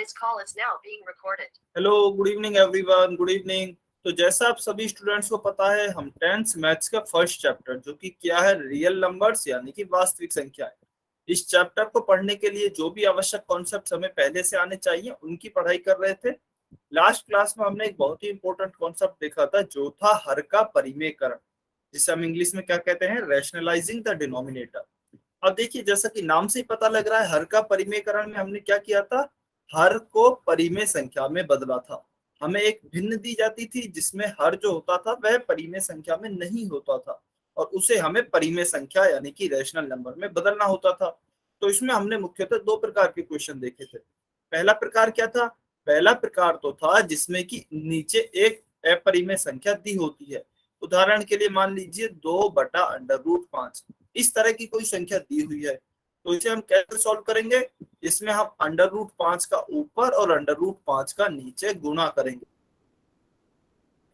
This call is now being recorded. Hello, good evening everyone, good evening. तो जैसा आप सभी स्टूडेंट्स को पता है, हम 10th मैथ्स का फर्स्ट चैप्टर जो कि क्या है, रियल नंबर्स यानी कि वास्तविक संख्या है। इस चैप्टर को पढ़ने के लिए जो भी आवश्यक कॉन्सेप्ट हमें पहले से आने चाहिए उनकी पढ़ाई कर रहे थे। लास्ट क्लास में हमने एक बहुत ही इंपॉर्टेंट कॉन्सेप्ट देखा था जो था हर का परिमेयकरण, जिसे हम इंग्लिश में क्या कहते हैं, रैशनलाइजिंग द डिनोमिनेटर। अब देखिए, जैसा कि नाम से ही पता लग रहा है, हर का परिमेयकरण में हमने क्या किया था, हर को परिमेय संख्या में बदला था। हमें एक भिन्न दी जाती थी जिसमें हर जो होता था वह परिमेय संख्या में नहीं होता था और उसे हमें परिमेय संख्या यानी कि रैशनल नंबर में बदलना होता था। तो इसमें हमने मुख्यतः दो प्रकार के क्वेश्चन देखे थे। पहला प्रकार क्या था, पहला प्रकार तो था जिसमें कि नीचे एक अपरिमेय संख्या दी होती है। उदाहरण के लिए मान लीजिए 2/√5 इस तरह की कोई संख्या दी हुई है। तो इसे हम कैसे सॉल्व करेंगे, इसमें हम √5 का ऊपर और √5 का नीचे गुणा करेंगे।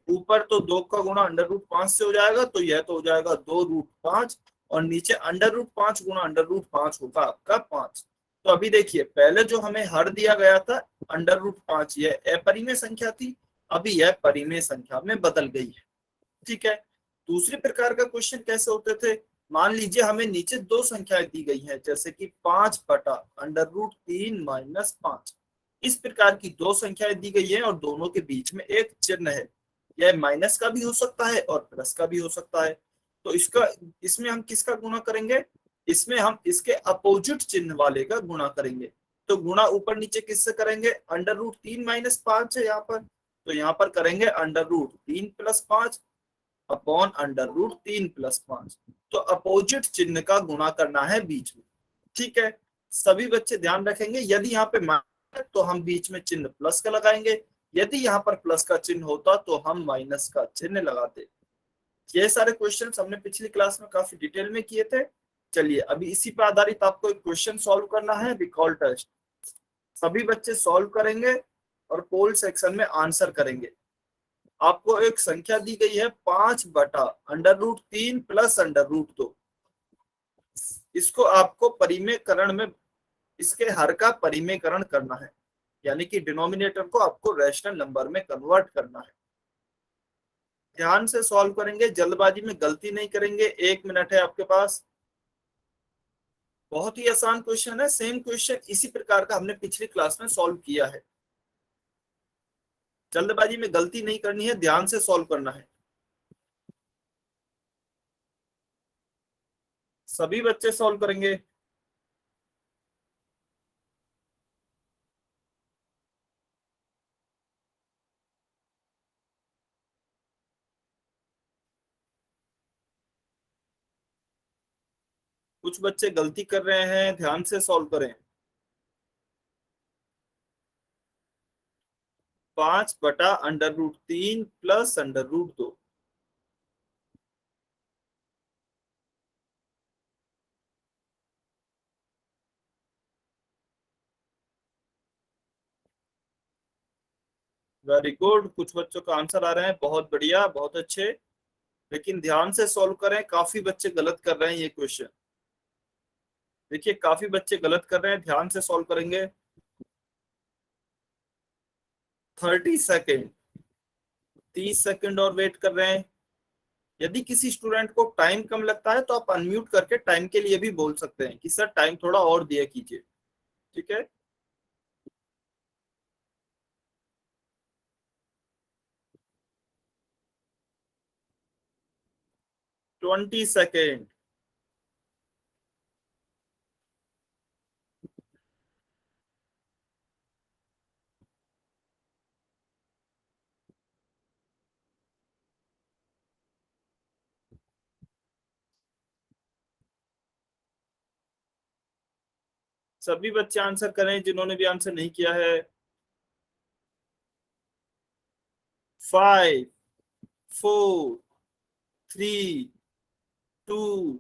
ऊपर तो 2 का गुणा √5 से हो जाएगा, तो यह तो हो जाएगा 2√5 और नीचे √5 गुणा √5 होगा आपका 5। तो अभी देखिए, पहले जो हमें हर दिया गया था √5, यह अपरिमेय संख्या थी, अभी यह परिमेय संख्या में बदल गई है। ठीक है। दूसरे प्रकार का क्वेश्चन कैसे होते थे, मान लीजिए हमें नीचे दो संख्याएं दी गई हैं, जैसे कि 5/√3-5। इस प्रकार की दो संख्याएं दी गई है और दोनों के बीच में एक चिन्ह है। यह माइनस का भी हो सकता है और प्लस का भी हो सकता है। तो इसमें हम किसका गुणा करेंगे, इसमें हम इसके अपोजिट चिन्ह वाले का गुणा करेंगे। तो गुणा ऊपर नीचे किससे करेंगे, √3 - 5 है यहाँ पर, तो यहाँ पर करेंगे √3 + 5 अपॉन √3 + 5। तो अपोजिट चिन्ह का गुणा करना है बीच में। ठीक है, सभी बच्चे ध्यान रखेंगे, यदि यहाँ पे माइनस तो हम बीच में चिन्ह प्लस का लगाएंगे, यदि यहाँ पर प्लस का चिन्ह होता तो हम माइनस का चिन्ह लगाते। ये सारे क्वेश्चंस हमने पिछली क्लास में काफी डिटेल में किए थे। चलिए, अभी इसी पर आधारित आपको एक क्वेश्चन सॉल्व करना है, रिकॉल टेस्ट। सभी बच्चे सॉल्व करेंगे और पोल सेक्शन में आंसर करेंगे। आपको एक संख्या दी गई है 5/√3 + √2। इसको आपको परिमेयकरण में इसके हर का परिमेयकरण करना है, यानी कि डिनोमिनेटर को आपको रैशनल नंबर में कन्वर्ट करना है। ध्यान से सॉल्व करेंगे, जल्दबाजी में गलती नहीं करेंगे। 1 मिनट है आपके पास। बहुत ही आसान क्वेश्चन है, सेम क्वेश्चन इसी प्रकार का हमने पिछली क्लास में सॉल्व किया है। जल्दबाजी में गलती नहीं करनी है, ध्यान से सॉल्व करना है। सभी बच्चे सॉल्व करेंगे। कुछ बच्चे गलती कर रहे हैं, ध्यान से सॉल्व करें। 5/√3 + √2। वेरी गुड, कुछ बच्चों का आंसर आ रहे हैं, बहुत बढ़िया, बहुत अच्छे। लेकिन ध्यान से सॉल्व करें, काफी बच्चे गलत कर रहे हैं ये क्वेश्चन। देखिए, काफी बच्चे गलत कर रहे हैं, ध्यान से सॉल्व करेंगे। 30 सेकेंड, 30 सेकेंड और वेट कर रहे हैं। यदि किसी स्टूडेंट को टाइम कम लगता है तो आप अनम्यूट करके टाइम के लिए भी बोल सकते हैं कि सर टाइम थोड़ा और दिया कीजिए। ठीक है, 20 सेकेंड। सभी बच्चे आंसर करें जिन्होंने भी आंसर नहीं किया है। 5 4 3 2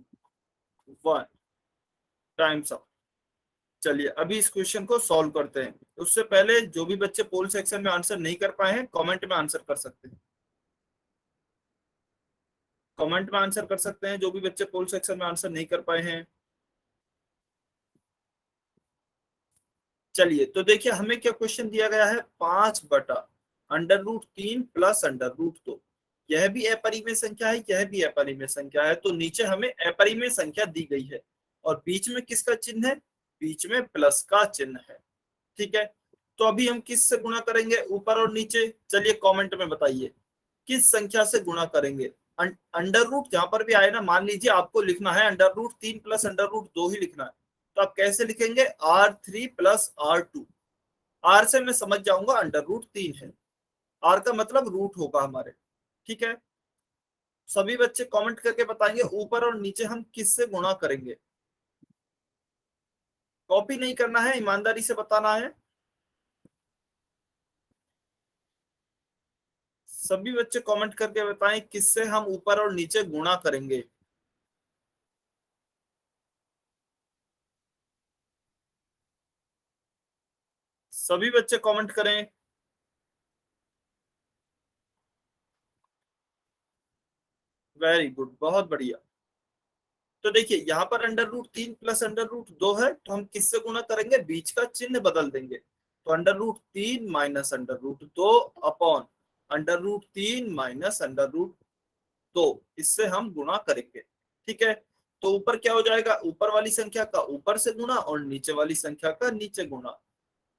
1, टाइम्स अप। चलिए, अभी इस क्वेश्चन को सॉल्व करते हैं। उससे पहले जो भी बच्चे पोल सेक्शन में आंसर नहीं कर पाए हैं, कमेंट में आंसर कर सकते हैं। कमेंट में आंसर कर सकते हैं जो भी बच्चे पोल सेक्शन में आंसर नहीं कर पाए हैं। चलिए तो देखिए हमें क्या क्वेश्चन दिया गया है, 5/√3 प्लस √2। यह भी अपरिमेय संख्या है, यह भी अपरिमेय संख्या है, तो नीचे हमें अपरिमेय संख्या दी गई है और बीच में किसका चिन्ह है, बीच में प्लस का चिन्ह है। ठीक है, तो अभी हम किस से गुणा करेंगे, ऊपर और नीचे? चलिए कमेंट में बताइए किस संख्या से गुणा करेंगे। अंडर रूट जहां पर भी आए ना, मान लीजिए आपको लिखना है √3 प्लस √2 ही लिखना है, तो आप कैसे लिखेंगे, R3 प्लस R2। आर से मैं समझ जाऊंगा √3 है, आर का मतलब रूट होगा हमारे। ठीक है, सभी बच्चे कमेंट करके बताएंगे ऊपर और नीचे हम किससे गुणा करेंगे। कॉपी नहीं करना है, ईमानदारी से बताना है। सभी बच्चे कमेंट करके बताएं किससे हम ऊपर और नीचे गुणा करेंगे। सभी बच्चे कमेंट करें। वेरी गुड, बहुत बढ़िया। तो देखिए यहाँ पर √3 प्लस √2 है, तो हम किससे गुणा करेंगे, बीच का चिन्ह बदल देंगे। तो √3 माइनस √2 अपॉन √3 माइनस √2, इससे हम गुणा करेंगे। ठीक है, तो ऊपर क्या हो जाएगा, ऊपर वाली संख्या का ऊपर से गुणा और नीचे वाली संख्या का नीचे गुणा।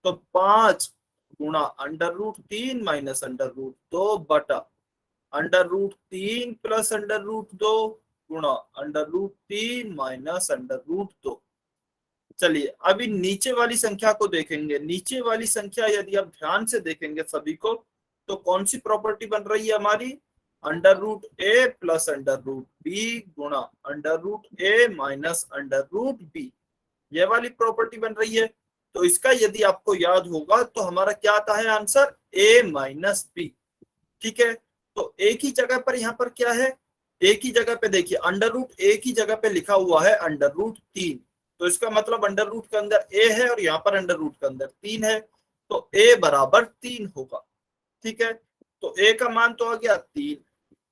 तो 5 गुणा √3 माइनस √2 बटा √3 प्लस √2 गुणा √3 माइनस √2। चलिए अभी नीचे वाली संख्या को देखेंगे। नीचे वाली संख्या यदि आप ध्यान से देखेंगे सभी को, तो कौन सी प्रॉपर्टी बन रही है हमारी, √a प्लस √b गुणा √a माइनस √b, ये वाली प्रॉपर्टी बन रही है। तो इसका यदि आपको याद होगा तो हमारा क्या आता है आंसर, a माइनस बी। ठीक है, तो एक ही जगह पर यहाँ पर क्या है, एक ही जगह पे देखिए √ एक ही जगह पे लिखा हुआ है √3, तो इसका मतलब √ के अंदर a है और यहाँ पर √ के अंदर 3 है, तो a बराबर 3 होगा। ठीक है, तो a का मान तो आ गया 3।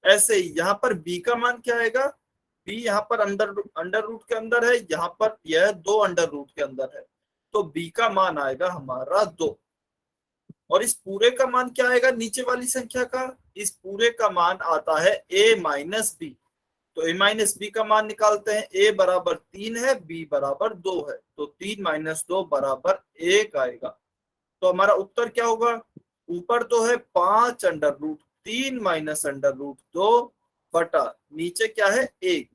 ऐसे ही यहाँ पर b का मान क्या आएगा, b यहाँ पर √ के अंदर है, यहाँ पर यह 2 √ के अंदर है, तो b का मान आएगा हमारा 2। और इस पूरे का मान क्या आएगा, नीचे वाली संख्या का, इस पूरे का मान आता है a माइनस बी। तो a माइनस बी का मान निकालते हैं, a बराबर 3 है, b बराबर 2 है, तो 3 माइनस 2 बराबर 1 आएगा। तो हमारा उत्तर क्या होगा, ऊपर तो है 5 √3 माइनस √2 बटा नीचे क्या है 1,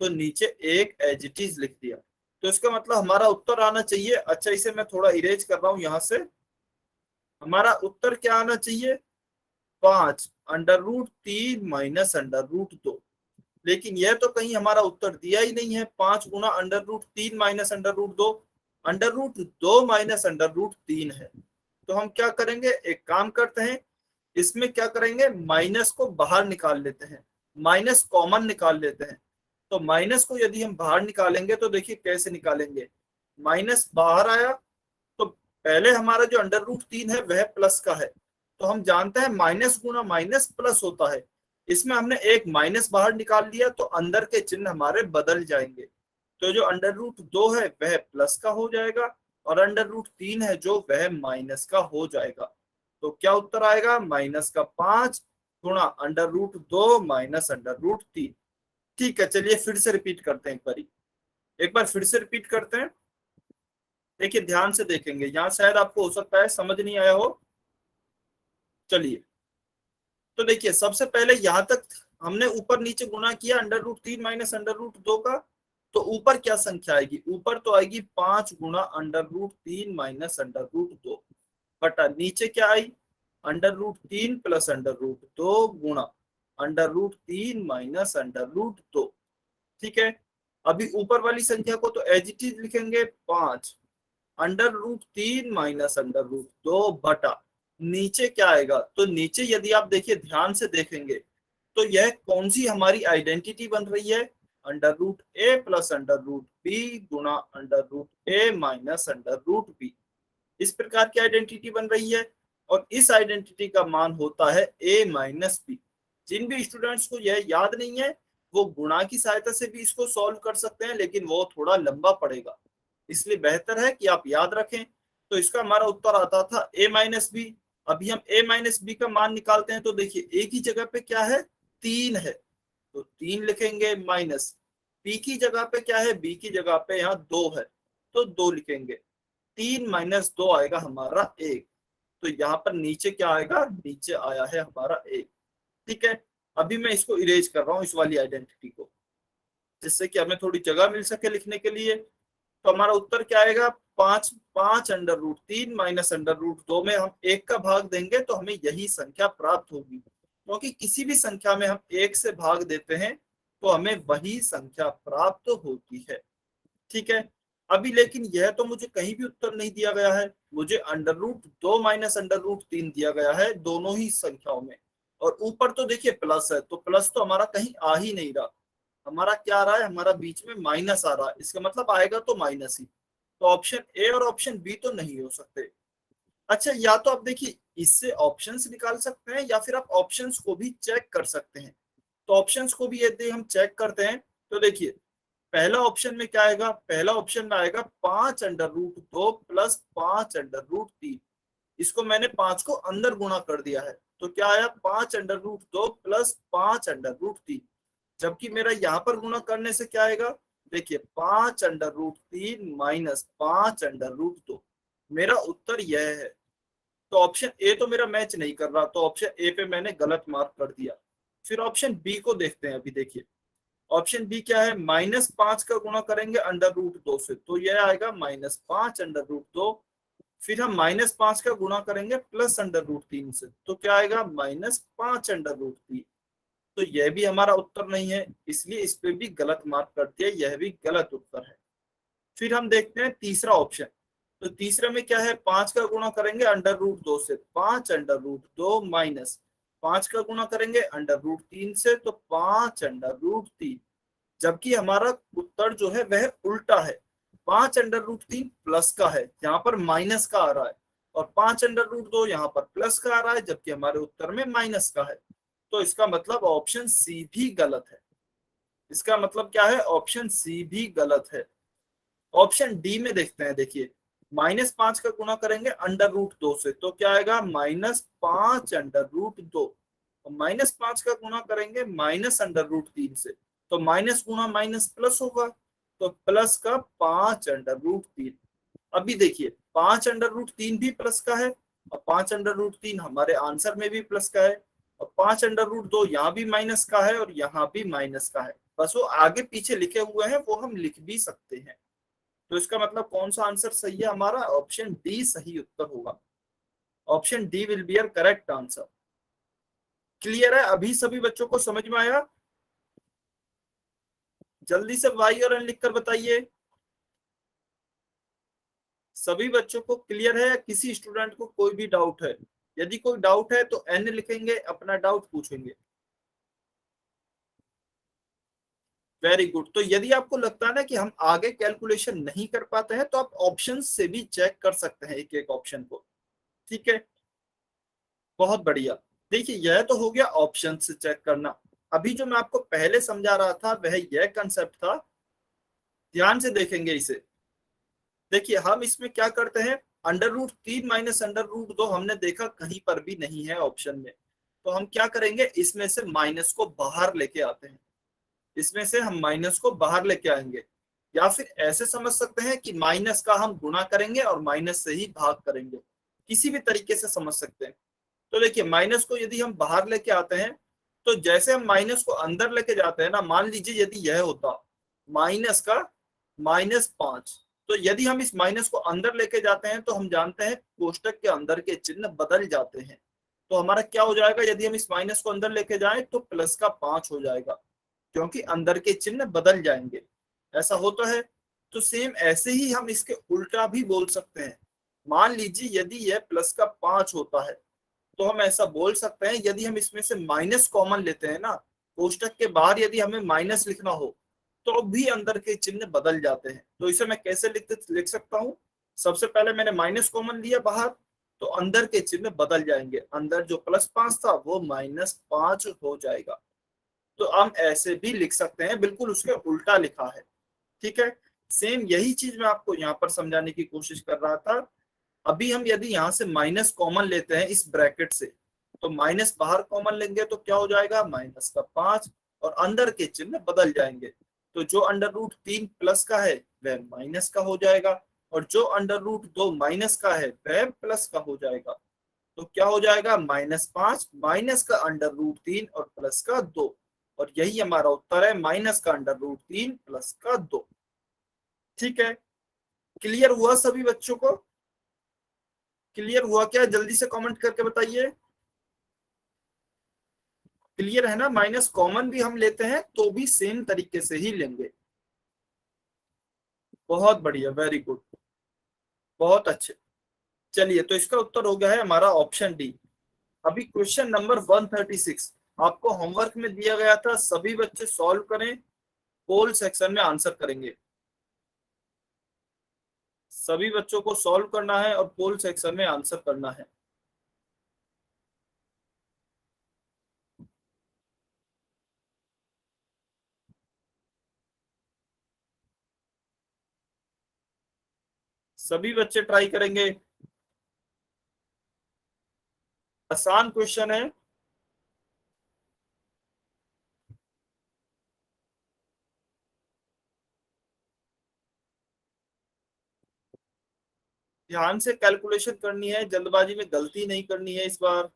तो नीचे 1 एज इट इज लिख दिया। तो इसका मतलब हमारा उत्तर आना चाहिए, अच्छा इसे मैं थोड़ा इरेज कर रहा हूं यहां से, हमारा उत्तर क्या आना चाहिए, 5 √3 माइनस √2। लेकिन यह तो कहीं हमारा उत्तर दिया ही नहीं है, 5 गुना √3 माइनस √2, √2 माइनस √3 है। तो हम क्या करेंगे, एक काम करते हैं, इसमें क्या करेंगे, माइनस को बाहर निकाल लेते हैं, माइनस कॉमन निकाल लेते हैं। तो माइनस को यदि हम बाहर निकालेंगे तो देखिए कैसे निकालेंगे, माइनस बाहर आया तो पहले हमारा जो √3 है वह प्लस का है, तो हम जानते हैं माइनस गुना माइनस प्लस होता है। इसमें हमने एक माइनस बाहर निकाल लिया तो अंदर के चिन्ह हमारे बदल जाएंगे, तो जो √2 है वह प्लस का हो जाएगा और √3 है जो वह माइनस का हो जाएगा। तो क्या उत्तर आएगा, -5 गुणा √2 माइनस √3। ठीक है, चलिए फिर से रिपीट करते हैं, एक बार फिर से रिपीट करते हैं। देखिए ध्यान से देखेंगे, यहाँ शायद आपको हो सकता है समझ नहीं आया हो। चलिए तो देखिए सबसे पहले यहाँ तक हमने ऊपर नीचे गुणा किया √3 माइनस √2 का, तो ऊपर क्या संख्या आएगी, ऊपर तो आएगी 5 गुणा √3 माइनस √2 बटा नीचे क्या आई, √3 प्लस √2 गुणा √3 माइनस √2। ठीक है, अभी ऊपर वाली संख्या को तो एज इट इज लिखेंगे, 5 √3 माइनस √2 बटा नीचे क्या आएगा, तो नीचे यदि आप देखिए ध्यान से देखेंगे तो यह कौन सी हमारी आइडेंटिटी बन रही है, √a प्लस √b गुणा √a माइनस √b, इस प्रकार की आइडेंटिटी बन रही है। और इस आइडेंटिटी का मान होता है a माइनस बी। जिन भी स्टूडेंट्स को यह याद नहीं है वो गुणा की सहायता से भी इसको सॉल्व कर सकते हैं, लेकिन वो थोड़ा लंबा पड़ेगा, इसलिए बेहतर है कि आप याद रखें। तो इसका हमारा उत्तर आता था a माइनस बी। अभी हम a माइनस बी का मान निकालते हैं, तो देखिए a की जगह पे क्या है, 3 है, तो 3 लिखेंगे, माइनस b की जगह पे क्या है, b की जगह पे यहाँ 2 है, तो 2 लिखेंगे। 3 - 2 आएगा हमारा 1। तो यहाँ पर नीचे क्या आएगा, नीचे आया है हमारा 1। ठीक है, अभी मैं इसको इरेज कर रहा हूँ, इस वाली आइडेंटिटी को, जिससे कि हमें थोड़ी जगह मिल सके लिखने के लिए। तो हमारा उत्तर क्या आएगा, 5 √3 माइनस √2 में हम 1 का भाग देंगे तो हमें यही संख्या प्राप्त होगी, क्योंकि किसी भी संख्या में हम 1 से भाग देते हैं तो हमें वही संख्या प्राप्त होती है। ठीक है, अभी लेकिन यह तो मुझे कहीं भी उत्तर नहीं दिया गया है, मुझे √2 माइनस √3 दिया गया है दोनों ही संख्याओं में, और ऊपर तो देखिए प्लस है, तो प्लस तो हमारा कहीं आ ही नहीं रहा, हमारा क्या आ रहा है, हमारा बीच में माइनस आ रहा है, इसका मतलब आएगा तो माइनस ही। तो ऑप्शन ए और ऑप्शन बी तो नहीं हो सकते। अच्छा, या तो आप देखिए इससे ऑप्शंस निकाल सकते हैं या फिर आप ऑप्शंस को भी चेक कर सकते हैं। तो ऑप्शंस को भी यदि हम चेक करते हैं तो देखिए पहला ऑप्शन में क्या आएगा, पहला ऑप्शन में आएगा 5 √2 प्लस 5 √3। इसको मैंने 5 को अंदर गुणा कर दिया है, तो क्या आया, 5 √2 प्लस 5 √3। जबकि मेरा यहाँ पर गुणा करने से क्या आएगा, देखिए 5 √3 माइनस 5 √2। मेरा उत्तर यह है। तो ऑप्शन ए तो मेरा मैच नहीं कर रहा, तो ऑप्शन ए पे मैंने गलत मार्क कर दिया। फिर ऑप्शन बी को देखते हैं। अभी देखिए ऑप्शन बी क्या है, -5 का गुणा करेंगे √2 से, तो यह आएगा -5 √2। फिर हम -5 का गुणा करेंगे प्लस √3 से, तो क्या आएगा, -5 √3। तो यह भी हमारा उत्तर नहीं है, इसलिए इस पे भी गलत मार्क कर दिया, यह भी गलत उत्तर है। फिर हम देखते हैं तीसरा ऑप्शन। तो तीसरे में क्या है, 5 का गुणा करेंगे √2 से, 5 √2 माइनस 5 का गुणा करेंगे √3 से, तो 5 √3। जबकि हमारा उत्तर जो है वह उल्टा है, 5 √3 प्लस का है, यहाँ पर माइनस का आ रहा है, और 5 √2 यहाँ पर प्लस का आ रहा है, जबकि हमारे उत्तर में माइनस का है। तो इसका मतलब ऑप्शन सी भी गलत है। इसका मतलब क्या है, ऑप्शन सी भी गलत है। ऑप्शन डी में देखते हैं। देखिए -5 का गुणा करेंगे √2 से, तो क्या आएगा, -5 √2। -5 का गुणा करेंगे -√3 से, तो माइनस गुणा माइनस प्लस होगा, तो प्लस का 5 √3। अभी देखिए 5 √3 भी प्लस का है, और 5 √3 हमारे आंसर में भी प्लस का है, और 5 √2 यहाँ भी माइनस का है और यहाँ भी माइनस का है। बस वो आगे पीछे लिखे हुए हैं, वो हम लिख भी सकते हैं। तो इसका मतलब कौन सा आंसर सही है हमारा, ऑप्शन डी सही उत्तर होगा। Option D will be our correct answer. Clear है अभी सभी बच्चों को समझ में आया? जल्दी से वाई और एन लिखकर बताइए। सभी बच्चों को क्लियर है या किसी स्टूडेंट को कोई भी डाउट है? यदि कोई डाउट है तो एन लिखेंगे, अपना डाउट पूछेंगे। Very good. तो यदि आपको लगता है ना कि हम आगे कैलकुलेशन नहीं कर पाते हैं, तो आप ऑप्शन से भी चेक कर सकते हैं एक एक ऑप्शन को। ठीक है, बहुत बढ़िया। देखिए यह तो हो गया ऑप्शन से चेक करना। अभी जो मैं आपको पहले समझा रहा था वह यह कंसेप्ट था, ध्यान से देखेंगे इसे। देखिए हम इसमें क्या करते हैं, √3 माइनस √2 हमने देखा कहीं पर भी नहीं है ऑप्शन में, तो हम क्या करेंगे, इसमें से माइनस को बाहर लेके आते हैं। इसमें से हम माइनस को बाहर लेके आएंगे, या फिर ऐसे समझ सकते हैं कि माइनस का हम गुणा करेंगे और माइनस से ही भाग करेंगे, किसी भी तरीके से समझ सकते हैं। तो देखिए माइनस को यदि हम बाहर लेके आते हैं, तो जैसे हम माइनस को अंदर लेके जाते हैं ना, मान लीजिए यदि यह होता माइनस का -5, तो यदि हम इस माइनस को अंदर लेके जाते हैं तो हम जानते हैं कोष्टक के अंदर के चिन्ह बदल जाते हैं। तो हमारा क्या हो जाएगा, यदि हम इस माइनस को अंदर लेके जाएं तो प्लस का 5 हो जाएगा, क्योंकि अंदर के चिन्ह बदल जाएंगे। ऐसा होता है। तो सेम ऐसे ही हम इसके उल्टा भी बोल सकते हैं। मान लीजिए यदि यह प्लस का 5 होता है, तो हम ऐसा बोल सकते हैं, यदि हम इसमें से माइनस कॉमन लेते हैं ना, कोष्टक के बाहर यदि हमें माइनस लिखना हो तो भी अंदर के चिन्ह बदल जाते हैं। तो इसे मैं कैसे लिख सकता हूँ, सबसे पहले मैंने माइनस कॉमन लिया बाहर, तो अंदर के चिन्ह बदल जाएंगे, अंदर जो +5 था वो -5 हो जाएगा। तो हम ऐसे भी लिख सकते हैं, बिल्कुल उसके उल्टा लिखा है। ठीक है, सेम यही चीज मैं आपको यहाँ पर समझाने की कोशिश कर रहा था। अभी हम यदि यहाँ से माइनस कॉमन लेते हैं इस ब्रैकेट से, तो माइनस बाहर कॉमन लेंगे तो क्या हो जाएगा, -5, और अंदर के चिन्ह बदल जाएंगे। तो जो √3 प्लस का है वह माइनस का हो जाएगा, और जो √2 माइनस का है वह प्लस का हो जाएगा। तो क्या हो जाएगा, -5 माइनस का √3 और प्लस का 2, और यही हमारा उत्तर है, माइनस का √3 प्लस का 2। ठीक है, क्लियर हुआ सभी बच्चों को? क्लियर हुआ क्या? जल्दी से कमेंट करके बताइए। क्लियर है ना? माइनस कॉमन भी हम लेते हैं तो भी सेम तरीके से ही लेंगे। बहुत बढ़िया, वेरी गुड, बहुत अच्छे। चलिए, तो इसका उत्तर हो गया है हमारा ऑप्शन डी। अभी क्वेश्चन नंबर 136 आपको होमवर्क में दिया गया था, सभी बच्चे सॉल्व करें, पोल सेक्शन में आंसर करेंगे। सभी बच्चों को सॉल्व करना है और पोल सेक्शन में आंसर करना है। सभी बच्चे ट्राई करेंगे, आसान क्वेश्चन है। ध्यान से कैलकुलेशन करनी है, जल्दबाजी में गलती नहीं करनी है इस बार।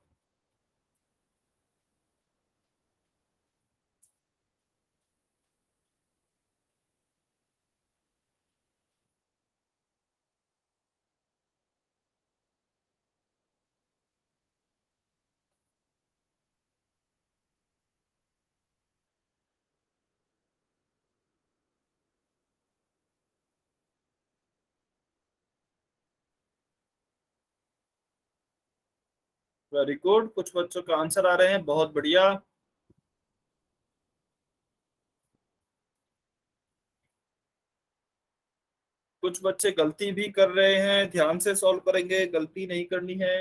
वेरी गुड, कुछ बच्चों का आंसर आ रहे हैं, बहुत बढ़िया। कुछ बच्चे गलती भी कर रहे हैं, ध्यान से सॉल्व करेंगे, गलती नहीं करनी है।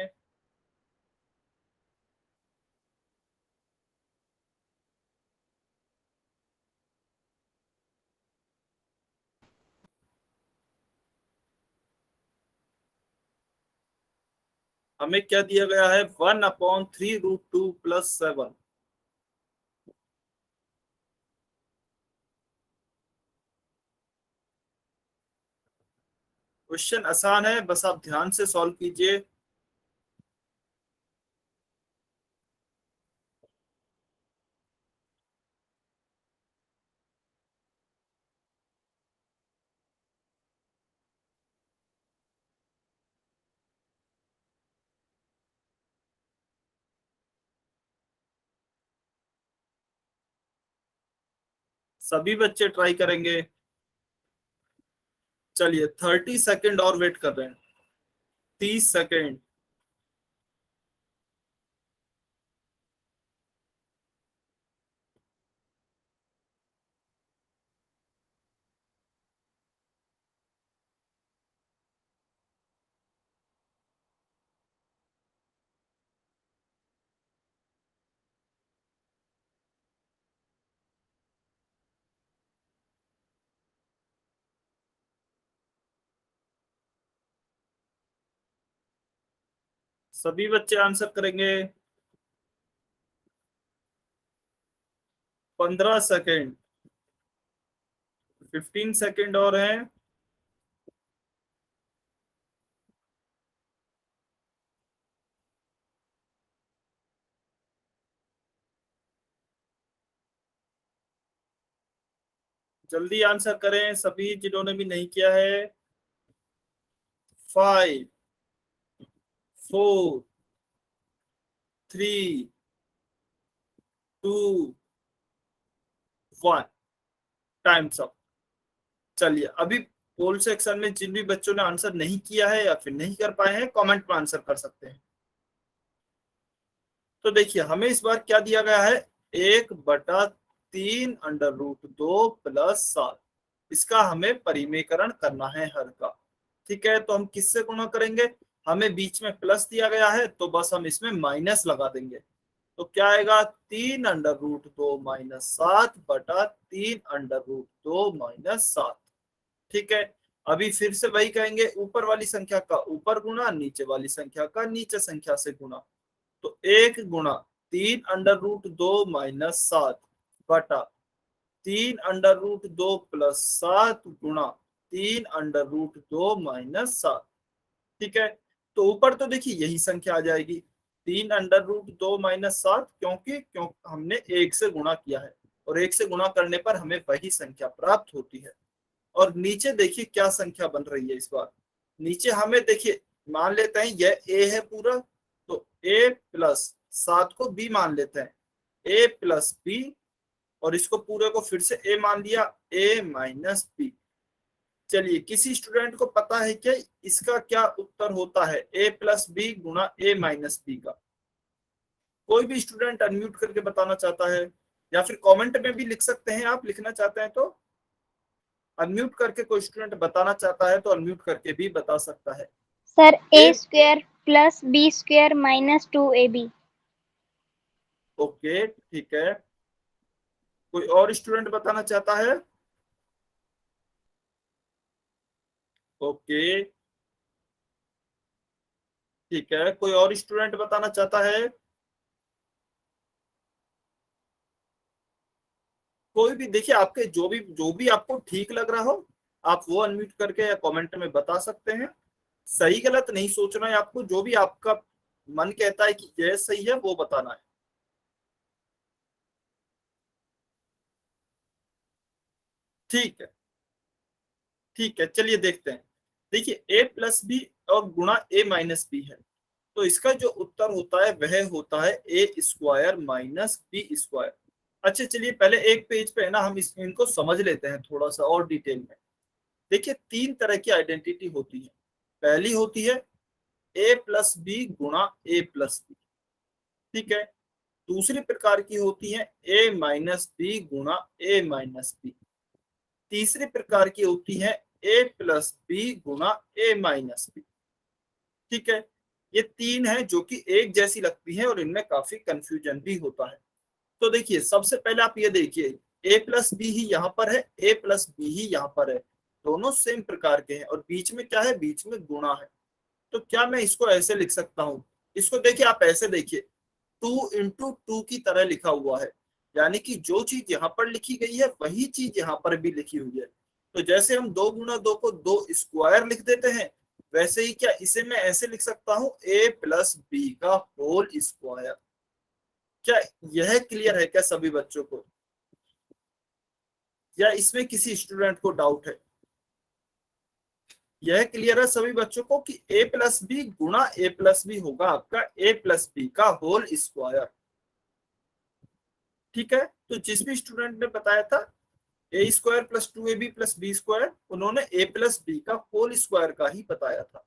हमें क्या दिया गया है, 1/3√2 + 7। क्वेश्चन आसान है, बस आप ध्यान से सॉल्व कीजिए। सभी बच्चे ट्राई करेंगे। चलिए, 30 सेकेंड और वेट कर रहे हैं। 30 सेकेंड। सभी बच्चे आंसर करेंगे। 15 सेकेंड। 15 सेकेंड और हैं। जल्दी आंसर करें सभी जिन्होंने भी नहीं किया है। 5, 4, 3, 2, 1। Times up. चलिए, अभी पोल सेक्शन में जिन भी बच्चों ने आंसर नहीं किया है या फिर नहीं कर पाए हैं, कमेंट में आंसर कर सकते हैं। तो देखिए, हमें इस बार क्या दिया गया है, 1/3√2 + 7। इसका हमें परिमेयकरण करना है हर का। ठीक है, तो हम किससे गुणा करेंगे, हमें बीच में प्लस दिया गया है तो बस हम इसमें माइनस लगा देंगे। तो क्या आएगा, 3√2 - 7 / 3√2 - 7। ठीक है, अभी फिर से वही कहेंगे, ऊपर वाली संख्या का ऊपर गुना, नीचे वाली संख्या का नीचे संख्या से गुना। तो 1 गुणा 3 √2 - 7 बटा 3 √2 + 7 गुणा 3 √2 - 7। ठीक है, तो ऊपर तो देखिए यही संख्या आ जाएगी 3 √2 - 7, क्योंकि हमने 1 से गुणा किया है और 1 से गुणा करने पर हमें वही संख्या प्राप्त होती है। और नीचे देखिए क्या संख्या बन रही है इस बार। नीचे हमें देखिए, मान लेते हैं यह ए है पूरा, तो a + 7 को b मान लेते हैं, a + b, और इसको पूरे को फिर से a मान लिया, a - b। चलिए, किसी स्टूडेंट को पता है क्या इसका क्या उत्तर होता है a + b गुणा a - b का? कोई भी स्टूडेंट अनम्यूट करके बताना चाहता है, या फिर कमेंट में भी लिख सकते हैं, आप लिखना चाहते हैं तो। अनम्यूट करके कोई स्टूडेंट बताना चाहता है तो अनम्यूट करके भी बता सकता है। सर ए, a² + b² - 2ab। ओके ठीक है, कोई और स्टूडेंट बताना चाहता है? ओके ठीक है, कोई और स्टूडेंट बताना चाहता है? कोई भी देखिए, आपके जो भी आपको ठीक लग रहा हो, आप वो अनम्यूट करके या कमेंट में बता सकते हैं। सही गलत नहीं सोचना है आपको, जो भी आपका मन कहता है कि यह सही है वो बताना है। ठीक है ठीक है, चलिए देखते हैं। देखिए a + b और गुणा a - b है, तो इसका जो उत्तर होता है वह होता है a² - b²। अच्छा चलिए, पहले एक पेज पे है ना, हम इनको समझ लेते हैं थोड़ा सा और डिटेल में। देखिए, तीन तरह की आइडेंटिटी होती है। पहली होती है a + b गुणा a + b। ठीक है, दूसरी प्रकार की होती है a - b गुणा a - b। तीसरी प्रकार की होती है a + b गुणा a - b। ठीक है, ये तीन है जो कि एक जैसी लगती है और इनमें काफी कंफ्यूजन भी होता है। तो देखिए, सबसे पहले आप ये देखिए, a + b ही यहाँ पर है, a + b ही यहाँ पर है, दोनों सेम प्रकार के हैं, और बीच में क्या है, बीच में गुणा है। तो क्या मैं इसको ऐसे लिख सकता हूँ? इसको देखिए, आप ऐसे देखिए, 2 × 2 की तरह लिखा हुआ है, यानी कि जो चीज यहाँ पर लिखी गई है वही चीज यहाँ पर भी लिखी हुई है। तो जैसे हम 2 × 2 को 2² लिख देते हैं, वैसे ही क्या इसे मैं ऐसे लिख सकता हूँ a + b का होल स्क्वायर। क्या यह क्लियर है क्या सभी बच्चों को, या इसमें किसी स्टूडेंट को डाउट है? यह क्लियर है सभी बच्चों को कि a + b गुणा a + b होगा आपका a + b का होल स्क्वायर। ठीक है, तो जिस भी स्टूडेंट ने बताया था a² + 2ab + b², उन्होंने a + b का होल स्क्वायर का ही बताया था।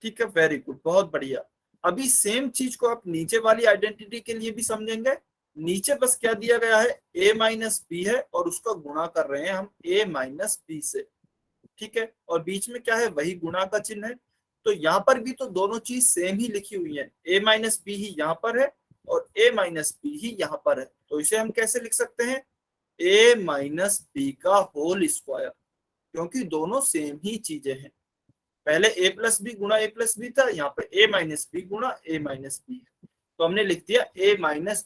ठीक है, वेरी गुड, बहुत बढ़िया। अभी सेम चीज को आप नीचे वाली आइडेंटिटी के लिए भी समझेंगे। नीचे बस क्या दिया गया है, a - b है और उसका गुणा कर रहे हैं हम a - b से। ठीक है, और बीच में क्या है, वही गुणा का चिन्ह है। तो यहाँ पर भी तो दोनों चीज सेम ही लिखी हुई है, a - b ही यहाँ पर है और a - b ही यहाँ पर है। तो इसे हम कैसे लिख सकते हैं, a - b का होल स्क्वायर, क्योंकि दोनों सेम ही चीजें हैं। पहले a + b गुणा a + b था, यहाँ पे a - b गुणा a - b है, तो हमने लिख दिया a -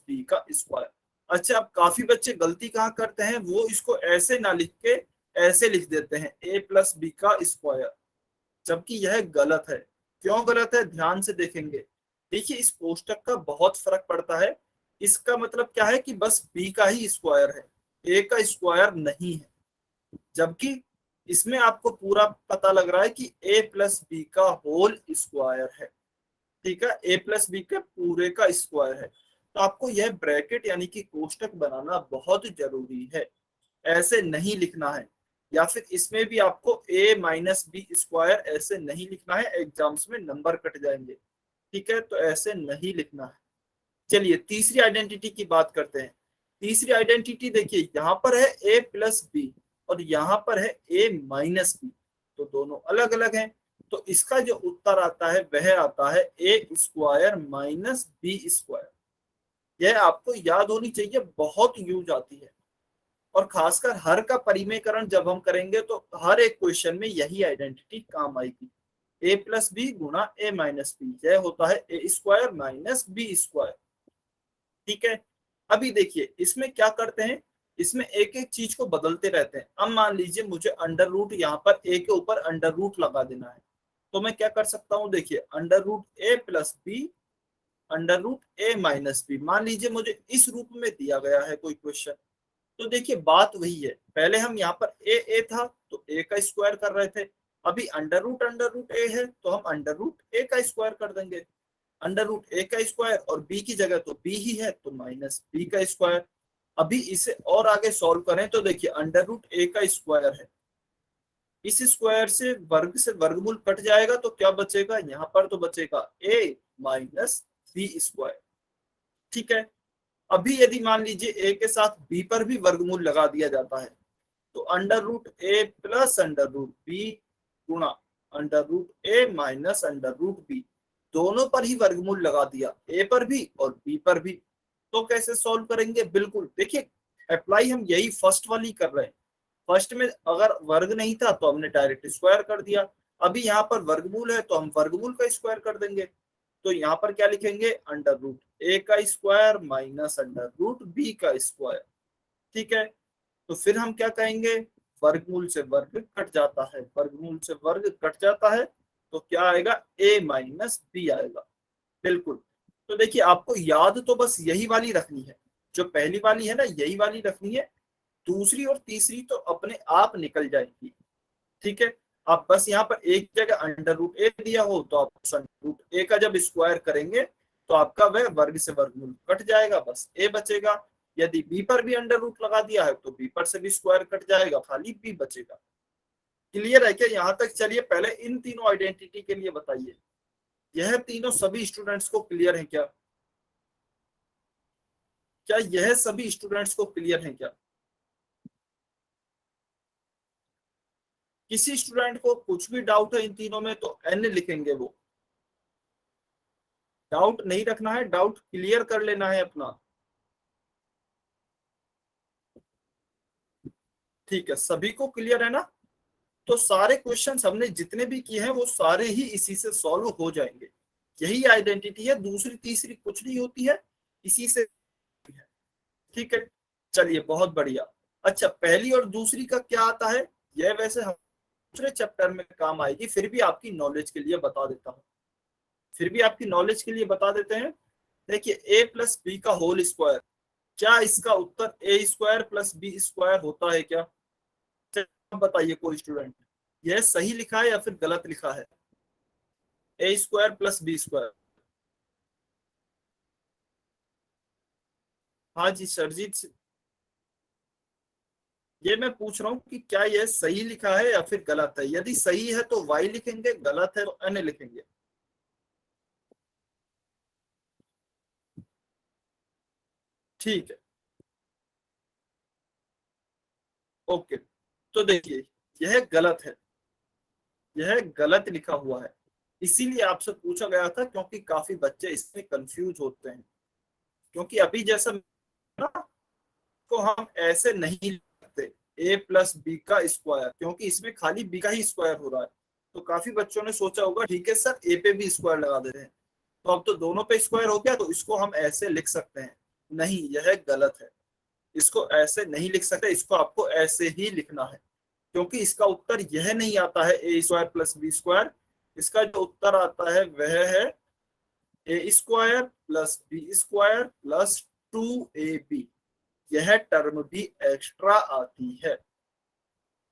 b का स्क्वायर। अच्छा, अब काफी बच्चे गलती कहाँ करते हैं, वो इसको ऐसे ना लिख के ऐसे लिख देते हैं a + b का स्क्वायर, जबकि यह गलत है। क्यों गलत है, ध्यान से देखेंगे। देखिए, इस कोष्टक का बहुत फर्क पड़ता है। इसका मतलब क्या है कि बस b का ही स्क्वायर है, a का स्क्वायर नहीं है, जबकि इसमें आपको पूरा पता लग रहा है कि a + b का होल स्क्वायर है। ठीक है, a + b के पूरे का स्क्वायर है। तो आपको यह ब्रैकेट यानी कि कोष्टक बनाना बहुत जरूरी है, ऐसे नहीं लिखना है। या फिर इसमें भी आपको a - b² ऐसे नहीं लिखना है, एग्जाम्स में नंबर कट जाएंगे। ठीक है, तो ऐसे नहीं लिखना है। चलिए, तीसरी आइडेंटिटी की बात करते हैं। तीसरी आइडेंटिटी देखिए, यहाँ पर है a + b और यहाँ पर है a - b, तो दोनों अलग अलग हैं। तो इसका जो उत्तर आता है वह आता है a² - b²। यह आपको याद होनी चाहिए, बहुत यूज आती है। और खासकर हर का परिमेयकरण जब हम करेंगे तो हर एक क्वेश्चन में यही आइडेंटिटी काम आएगी, ए प्लस बी गुणा ए माइनस बी, यह होता है A square minus B square. ठीक है, अभी देखिए इसमें क्या करते हैं, इसमें एक एक चीज को बदलते रहते हैं। अब मान लीजिए मुझे अंडर रूट यहाँ पर ए के ऊपर अंडर रूट लगा देना है, तो मैं क्या कर सकता हूँ, देखिए under root A plus B under root A minus B, मान लीजिए मुझे इस रूप में दिया गया है कोई क्वेश्चन। तो देखिए बात वही है, पहले हम यहाँ पर ए था तो ए का स्क्वायर कर रहे थे, अभी अंडर रूट ए है तो हम अंडर रूट ए का स्क्वायर कर देंगे, अंडर रूट ए का स्क्वायर और बी की जगह तो बी ही है तो माइनस बी का स्क्वायर। अभी इसे और आगे सॉल्व करें तो देखिए अंडर रूट ए का स्क्वायर है, इस स्क्वायर से वर्गमूल कट जाएगा तो क्या बचेगा, यहाँ पर तो बचेगा ए माइनस बी स्क्वायर। ठीक है, अभी यदि मान लीजिए ए के साथ बी पर भी वर्गमूल लगा दिया जाता है तो under root A plus under root B गुणा under root A minus under root B, दोनों पर ही वर्गमूल लगा दिया, ए पर भी और बी पर भी। तो कैसे सॉल्व करेंगे, बिल्कुल देखिए अप्लाई हम यही फर्स्ट वाली कर रहे हैं। फर्स्ट में अगर वर्ग नहीं था तो हमने डायरेक्ट स्क्वायर कर दिया, अभी यहाँ पर वर्गमूल है तो हम वर्गमूल का स्क्वायर कर देंगे। तो यहाँ पर क्या लिखेंगे, अंडर रूट ए का square minus under root B का स्क्वायर। ठीक है, तो फिर हम क्या कहेंगे, वर्गमूल से वर्ग कट जाता है, वर्गमूल से वर्ग कट जाता है तो क्या आएगा, ए माइनस बी आएगा। बिल्कुल, तो देखिए आपको याद तो बस यही वाली रखनी है, जो पहली वाली है ना यही वाली रखनी है, दूसरी और तीसरी तो अपने आप निकल जाएगी। ठीक है, आप बस यहाँ पर एक जगह अंडर रूट ए दिया हो तो आप अंडर रूट ए का जब स्क्वायर करेंगे तो आपका वह वर्ग से वर्गमूल कट जाएगा, बस ए बचेगा। यदि बी पर भी अंडर रूट लगा दिया है तो बी पर से भी स्क्वायर कट जाएगा, खाली बी बचेगा। क्लियर है क्या यहाँ तक? चलिए पहले इन तीनों आइडेंटिटी के लिए बताइए, यह तीनों सभी स्टूडेंट्स को क्लियर है क्या? क्या यह सभी स्टूडेंट्स को क्लियर है क्या? किसी स्टूडेंट को कुछ भी डाउट है इन तीनों में तो एन लिखेंगे, वो डाउट नहीं रखना है, डाउट क्लियर कर लेना है अपना। ठीक है, सभी को क्लियर है ना? तो सारे क्वेश्चंस हमने जितने भी किए हैं वो सारे ही इसी से सॉल्व हो जाएंगे। यही आइडेंटिटी है, दूसरी तीसरी कुछ नहीं होती है, इसी से है। ठीक है, चलिए बहुत बढ़िया। अच्छा, पहली और दूसरी का क्या आता है, यह वैसे हम दूसरे चैप्टर में काम आएगी, फिर भी आपकी नॉलेज के लिए बता देता हूँ, फिर भी आपकी नॉलेज के लिए बता देते हैं। देखिए ए प्लस बी का होल स्क्वायर, क्या इसका उत्तर ए स्क्वायर प्लस बी स्क्वायर होता है क्या? बताइए कोई स्टूडेंट, यह सही लिखा है या फिर गलत लिखा है, A square plus B square? हाँ जी सरजीत, ये मैं पूछ रहा हूँ कि क्या यह सही लिखा है या फिर गलत है। यदि सही है तो वाई लिखेंगे, गलत है तो एन लिखेंगे। ठीक है, ओके, तो देखिए यह गलत है, यह गलत लिखा हुआ है, इसीलिए आपसे पूछा गया था क्योंकि काफी बच्चे इसमें कंफ्यूज होते हैं। क्योंकि अभी जैसा ना, को हम ऐसे नहीं लिखते ए प्लस बी का स्क्वायर, क्योंकि इसमें खाली बी का ही स्क्वायर हो रहा है। तो काफी बच्चों ने सोचा होगा ठीक है सर ए पे भी स्क्वायर लगा दे रहे हैं, तो अब तो दोनों पे स्क्वायर हो गया तो इसको हम ऐसे लिख सकते हैं। नहीं, यह गलत है, इसको ऐसे नहीं लिख सकते, इसको आपको ऐसे ही लिखना है, क्योंकि इसका उत्तर यह नहीं आता है A square plus B square. इसका जो उत्तर आता है वह है A square plus B square plus 2ab, यह टर्म भी एक्स्ट्रा आती है।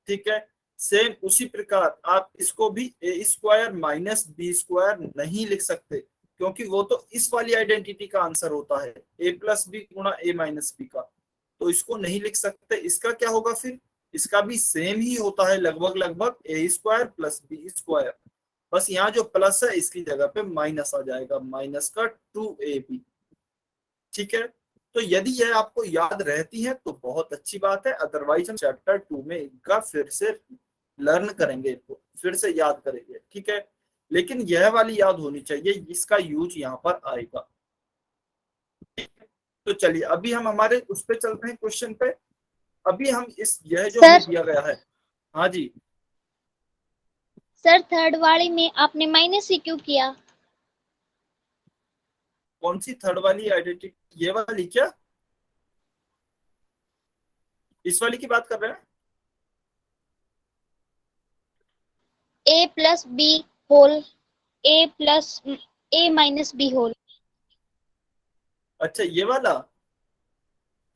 ठीक है, सेम उसी प्रकार आप इसको भी ए स्क्वायर माइनस बी स्क्वायर नहीं लिख सकते, क्योंकि वो तो इस वाली आइडेंटिटी का आंसर होता है, ए प्लस बी गुणा ए माइनस बी का, तो इसको नहीं लिख सकते। इसका क्या होगा फिर, इसका भी सेम ही होता है लगभग लगभग, ए स्क्वायर प्लस बी स्क्वायर, बस यहाँ जो प्लस है इसकी जगह पे माइनस आ जाएगा, माइनस का 2ab। ठीक है, तो यदि यह आपको याद रहती है तो बहुत अच्छी बात है, अदरवाइज हम चैप्टर 2 में इनका फिर से लर्न करेंगे, इसको फिर से याद करेंगे। ठीक है, लेकिन यह वाली याद होनी चाहिए, इसका यूज यहाँ पर आएगा। तो चलिए अभी हम हमारे उस पे चलते हैं, क्वेश्चन पे। अभी हम इस यह जो सर हमें दिया गया है, हाँ जी, सर थर्ड वाली में आपने माइनस ही क्यों किया? कौन सी थर्ड वाली आइडेंटिटी, ये वाली क्या, इस वाली की बात कर रहे हैं? ए प्लस बी होल, ए प्लस ए माइनस बी होल। अच्छा ये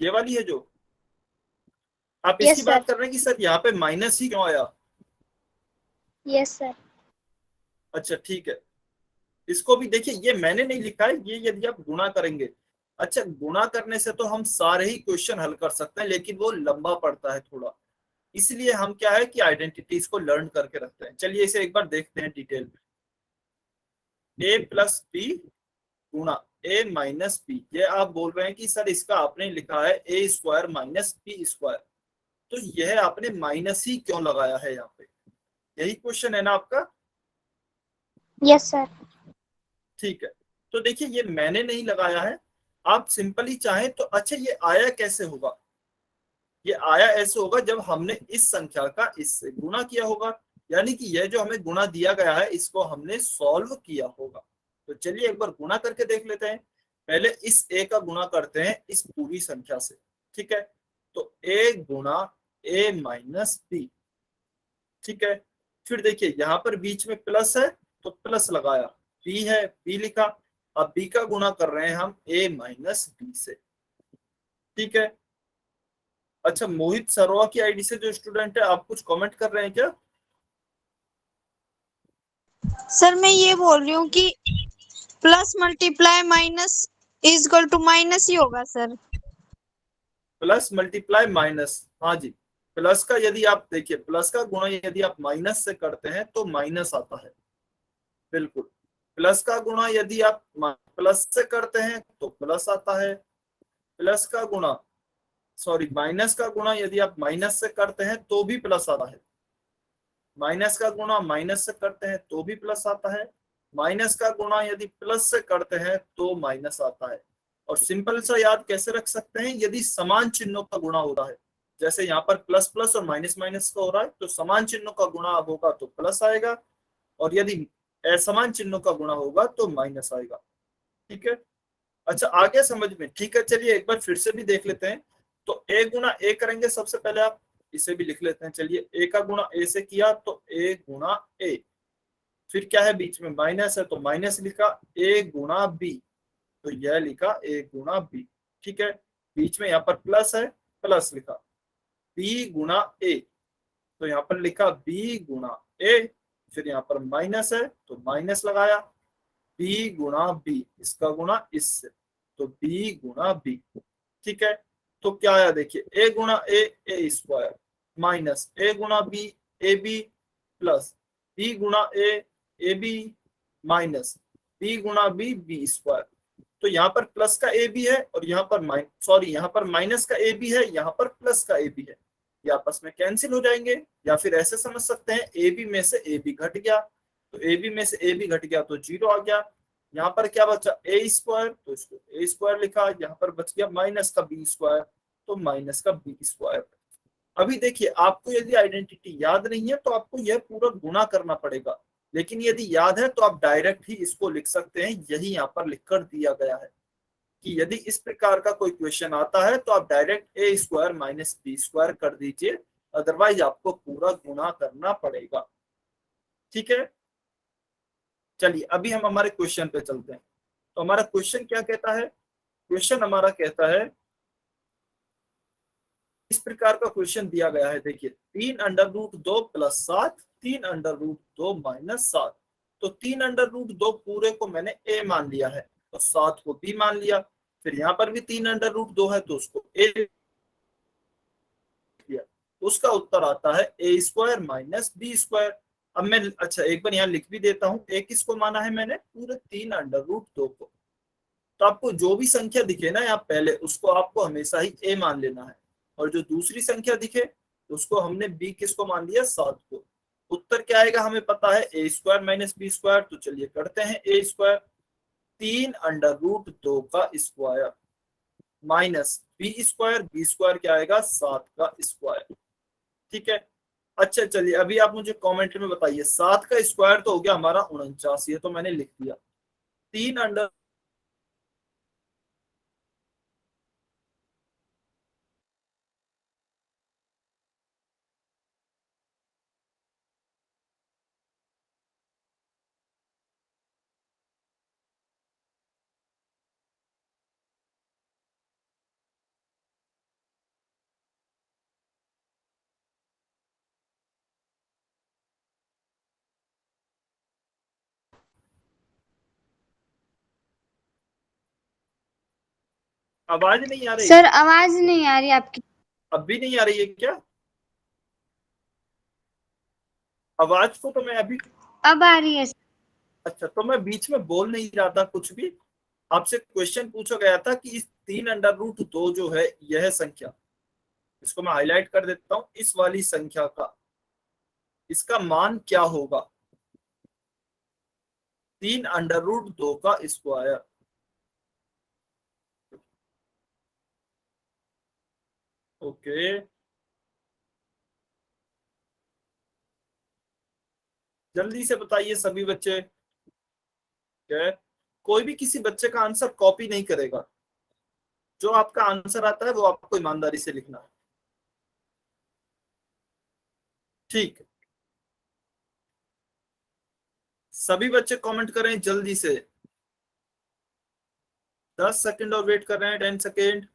वाली है जो आप इसकी यस सर। बात कर रहे हैं कि सर यहाँ पे माइनस ही क्यों आया? Yes sir. अच्छा ठीक है, इसको भी देखिए, ये मैंने नहीं लिखा है, ये यदि आप गुणा करेंगे, अच्छा गुणा करने से तो हम सारे ही क्वेश्चन हल कर सकते हैं, लेकिन वो लंबा पड़ता है थोड़ा, इसलिए हम क्या है कि आइडेंटिटीज को लर्न करके रखते हैं। चलिए इसे एक बार देखते हैं डिटेल में। ए प्लस बी गुणा ए माइनस बी, ये आप बोल रहे हैं कि सर इसका आपने लिखा है A square minus B square, तो यह आपने माइनस ही क्यों लगाया है यहाँ पे, यही क्वेश्चन है ना आपका? Yes sir. ठीक है, तो देखिए ये मैंने नहीं लगाया है, आप सिंपली चाहें तो, अच्छा ये आया कैसे होगा, ये आया ऐसे होगा जब हमने इस संख्या का इससे गुणा किया होगा, यानी कि यह जो हमें गुणा दिया गया है इसको हमने सॉल्व किया होगा। तो चलिए एक बार गुणा करके देख लेते हैं। पहले इस ए का गुणा करते हैं इस पूरी संख्या से, ठीक है, तो ए गुणा ए माइनस बी, ठीक है, फिर देखिए यहाँ पर बीच में प्लस है तो प्लस लगाया, बी है बी लिखा, अब बी का गुणा कर रहे हैं हम ए माइनस बी से, ठीक है। अच्छा मोहित सरवा की आईडी से जो स्टूडेंट है, आप कुछ कमेंट कर रहे हैं क्या? सर मैं ये बोल रही हूँ कि plus multiply minus is equal to minus ही होगा सर। प्लस मल्टीप्लाई माइनस, हाँ जी, प्लस का यदि आप देखिए, प्लस का गुणा यदि आप माइनस से करते हैं तो माइनस आता है, बिल्कुल। प्लस का गुणा यदि आप प्लस से करते हैं तो प्लस आता है, प्लस का गुणा, सॉरी माइनस का गुणा यदि आप माइनस से करते हैं तो भी प्लस आता है, माइनस का गुणा माइनस से करते हैं तो भी प्लस आता है, माइनस का गुणा यदि प्लस से करते हैं तो माइनस आता है। और सिंपल सा याद कैसे रख सकते हैं, यदि समान चिन्हों का गुणा हो रहा है, जैसे यहाँ पर प्लस प्लस और माइनस माइनस का हो रहा है, तो समान चिन्हों का गुणा अब होगा तो प्लस आएगा, और यदि असमान चिन्हों का गुणा होगा तो माइनस आएगा, ठीक है। अच्छा आ गया समझ में? ठीक है, चलिए एक बार फिर से भी देख लेते हैं। तो ए गुणा ए करेंगे सबसे पहले, आप इसे भी लिख लेते हैं। चलिए ए का गुणा ए से किया तो ए गुणा ए, फिर क्या है बीच में माइनस है तो माइनस लिखा, ए गुणा बी, तो यह लिखा ए गुणा बी, ठीक है। बीच में यहाँ पर प्लस है, प्लस लिखा, बी गुणा ए, तो यहाँ पर लिखा बी गुणा ए, फिर यहाँ पर माइनस है तो माइनस लगाया, बी गुणा बी, इसका गुणा इससे, तो बी गुणा बी, ठीक है। तो क्या आया देखिए, ए गुणा ए स्क्वायर, माइनस ए गुणा B A B, plus B गुणा ए बी, माइनस बी गुणा बी बी स्क्वायर। तो यहाँ पर प्लस का ए बी है और यहाँ पर यहाँ पर माइनस का ए बी है, यहाँ पर प्लस का ए बी है, ये आपस में कैंसिल हो जाएंगे। या फिर ऐसे समझ सकते हैं, ए बी में से ए बी घट गया, तो ए बी में से ए बी घट गया तो जीरो आ गया। यहाँ पर क्या बचा, ए स्क्वायर, तो इसको ए स्क्वायर लिखा, यहाँ पर बच गया माइनस का बी स्क्वायर, तो माइनस का बी स्क्वायर। अभी देखिए आपको यदि आइडेंटिटी याद नहीं है तो आपको यह पूरा गुणा करना पड़ेगा, लेकिन यदि याद है तो आप डायरेक्ट ही इसको लिख सकते हैं, यही यहाँ पर लिखकर दिया गया है कि यदि इस प्रकार का कोई क्वेश्चन आता है तो आप डायरेक्ट ए स्क्वायर माइनस बी स्क्वायर कर दीजिए, अदरवाइज आपको पूरा गुणा करना पड़ेगा, ठीक है। चलिए अभी हम हमारे क्वेश्चन पे चलते हैं। तो हमारा क्वेश्चन क्या कहता है, क्वेश्चन हमारा कहता है, इस प्रकार का क्वेश्चन दिया गया है, देखिए 3√2 + 7, 3√2 - 7, तो 3√2 पूरे को मैंने ए मान लिया है, तो 7 को बी मान लिया, फिर यहाँ पर भी 3√2 है तो उसको ए लिया, उसका उत्तर आता है A square minus B square. अब मैं अच्छा एक बार यहाँ लिख भी देता हूँ, ए किसको माना है मैंने, पूरे 3√2 को। तो आपको जो भी संख्या दिखे ना यहाँ पहले, उसको आपको हमेशा ही ए मान लेना है, और जो दूसरी संख्या दिखे उसको हमने बी किसको मान लिया, 7 को। उत्तर क्या आएगा हमें पता है, A square minus B square, तो चलिए करते हैं ए स्क्वायर, 3√2 का स्क्वायर, माइनस बी स्क्वायर क्या आएगा 7 का स्क्वायर। ठीक है, अच्छा चलिए अभी आप मुझे कमेंट में बताइए 7 का स्क्वायर तो हो गया हमारा 49, ये तो मैंने लिख दिया। 3 अंडर आवाज नहीं आ रही? सर आवाज नहीं आ रही आपकी। अब भी नहीं आ रही है क्या? आवाज तो मैं अभी, अब आ रही है। अच्छा तो मैं बीच में बोल नहीं रहा था कुछ भी। आपसे क्वेश्चन पूछा गया था कि इस 3 अंडर रूट 2 जो है यह संख्या, इसको मैं हाईलाइट कर देता हूं, इस वाली संख्या का इसका मान क्या होगा? 3 अंडर रूट 2 का स्क्वायर। ओके, जल्दी से बताइए सभी बच्चे। क्या कोई भी किसी बच्चे का आंसर कॉपी नहीं करेगा, जो आपका आंसर आता है वो आपको ईमानदारी से लिखना है। ठीक है, सभी बच्चे कमेंट करें जल्दी से। 10 सेकंड और वेट कर रहे हैं, 10 सेकंड।